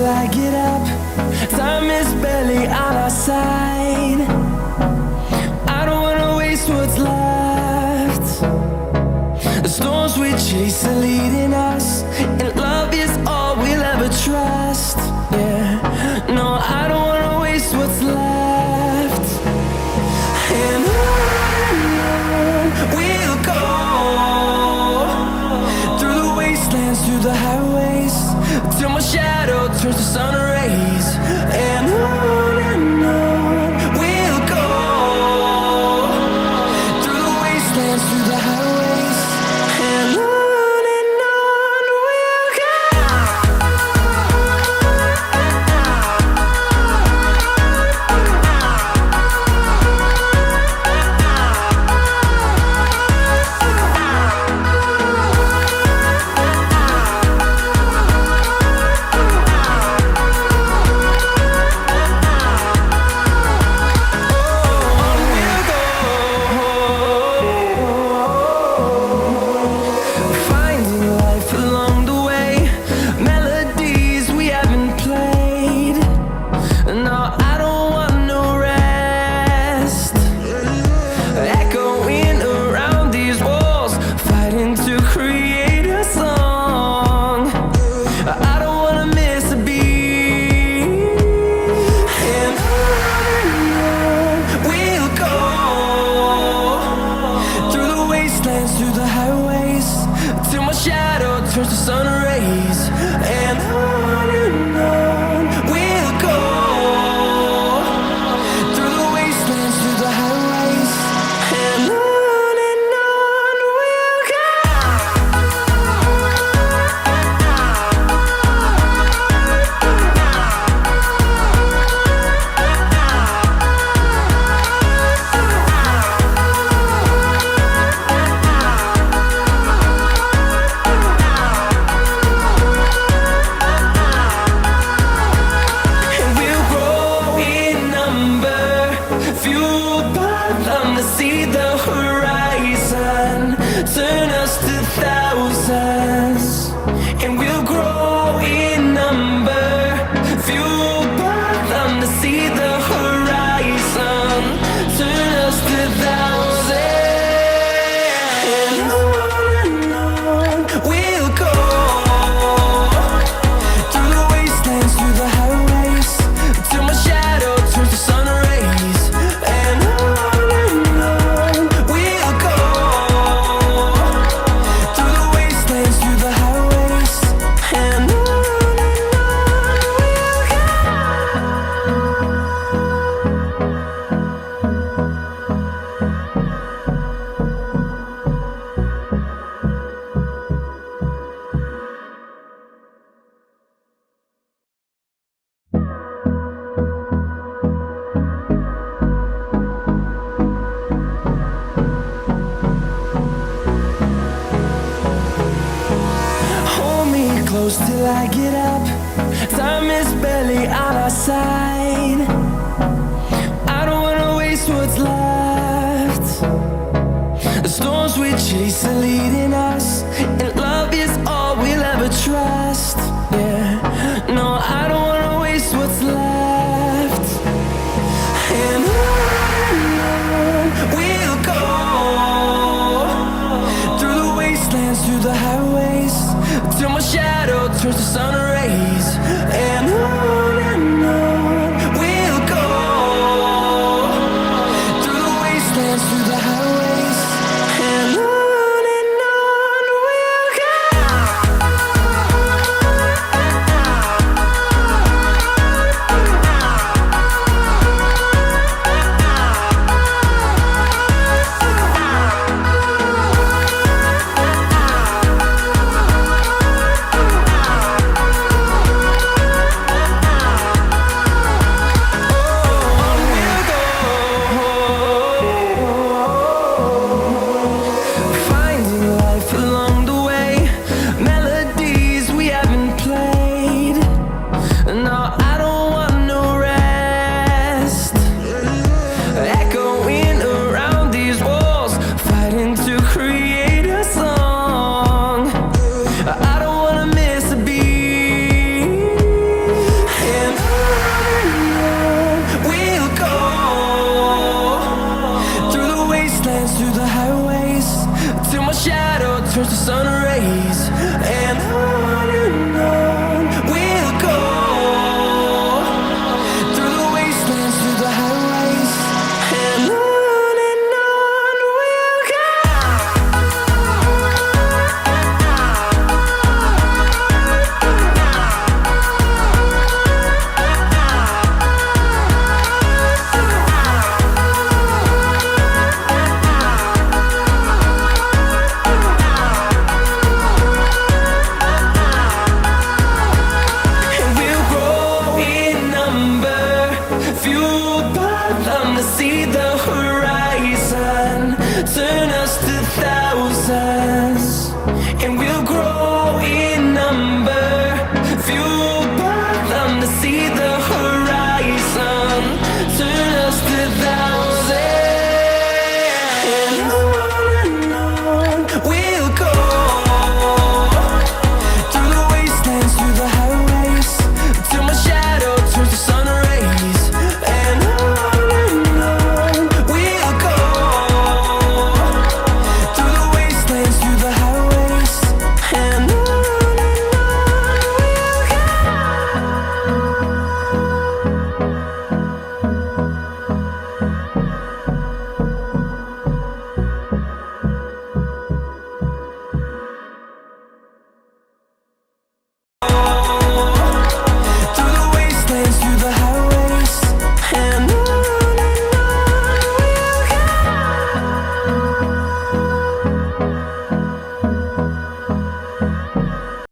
I get up. Time is barely on our side. I don't wanna waste what's left. The storms we chase are leading us, and love is all we'll ever trust. Yeah, no, I don't wanna waste what's left. And on we'll go, through the wastelands, through the highways, till my shadow turns to sun rays. And on we'll go, through the wastelands, through the highways, and on we'll go. Through the highways, till my shadow turns to sun rays. And on we'll go, through the wastelands, through the highways, and on we'll go. Fueled by them to see the horizon, turn us to thousands, and we'll grow in number. Fueled by them to see the horizon, turn us to thousands, and on we'll go, through the wastelands, through the highways, till my shadow turns to sun rays. Close till I get up. Time is barely on our side.